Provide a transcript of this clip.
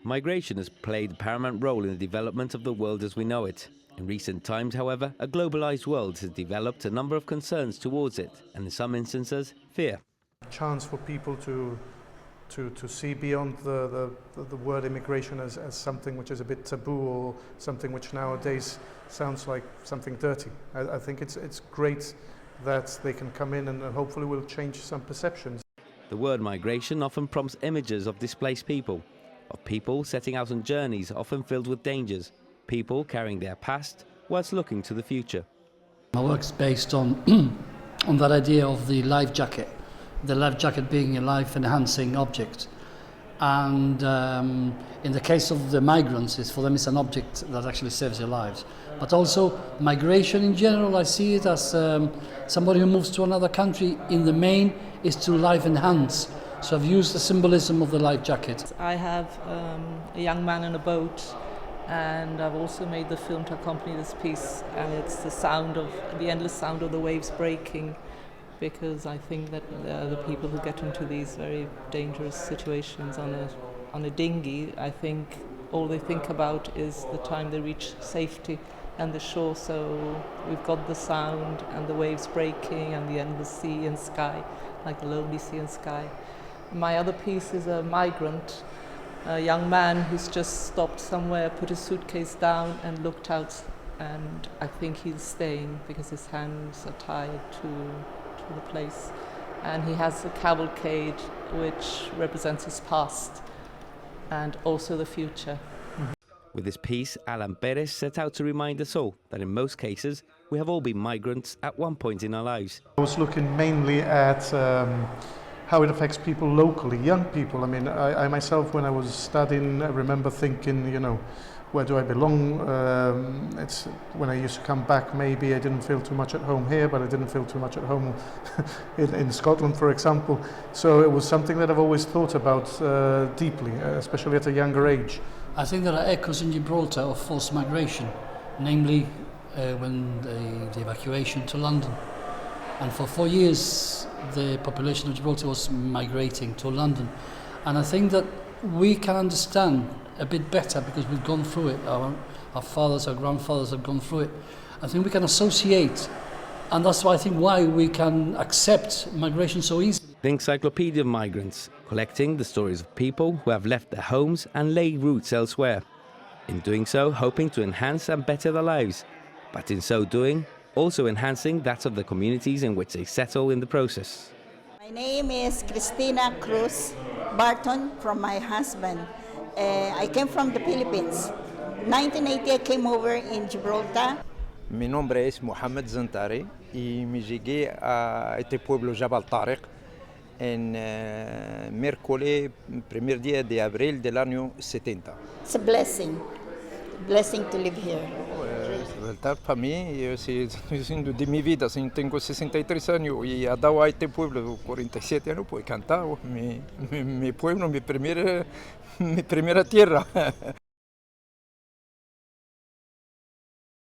Migration has played a paramount role in the development of the world as we know it. In recent times, however, a globalized world has developed a number of concerns towards it, and in some instances, fear. Chance for people to see beyond the word immigration as something which is a bit taboo or something which nowadays sounds like something dirty. I think it's great that they can come in and hopefully will change some perceptions. The word migration often prompts images of displaced people, of people setting out on journeys often filled with dangers, people carrying their past whilst looking to the future. My work's based on on that idea of the life jacket. The life jacket being a life-enhancing object. And in the case of the migrants, for them it's an object that actually saves their lives. But also migration in general, I see it as somebody who moves to another country in the main is to life enhance. So I've used the symbolism of the life jacket. I have a young man in a boat, and I've also made the film to accompany this piece, and it's the endless sound of the waves breaking, because I think that the people who get into these very dangerous situations on a dinghy, I think all they think about is the time they reach safety and the shore. So we've got the sound and the waves breaking and the endless sea and sky, like the lonely sea and sky. My other piece is a migrant, a young man who's just stopped somewhere, put his suitcase down and looked out, and I think he's staying because his hands are tied to the place, and he has a cavalcade which represents his past and also the future. With this piece, Alan Perez set out to remind us all that in most cases we have all been migrants at one point in our lives. I was looking mainly at how it affects people locally, young people. I mean, I myself, when I was studying, I remember thinking, you know, where do I belong? It's when I used to come back, maybe I didn't feel too much at home here, but I didn't feel too much at home in Scotland, for example. So it was something that I've always thought about deeply, especially at a younger age. I think there are echoes in Gibraltar of forced migration, namely when the evacuation to London. And for 4 years, the population of Gibraltar was migrating to London. And I think that we can understand a bit better because we've gone through it. Our fathers, our grandfathers have gone through it. I think we can associate, and that's why I think why we can accept migration so easily. The Encyclopaedia of Migrants, collecting the stories of people who have left their homes and laid roots elsewhere. In doing so, hoping to enhance and better their lives, but in so doing, also enhancing that of the communities in which they settle in the process. My name is Cristina Cruz Barton, from my husband. I came from the Philippines. 1980 I came over in Gibraltar. Mi nombre es Mohamed Zantari y me llegué a este pueblo Jabal Tariq en miércoles, primer día de abril del año 70. It's a blessing to live here. Para mí, de mi vida, tengo 63 años y he dado a este pueblo 47 años, pues he cantado mi pueblo, mi primera tierra.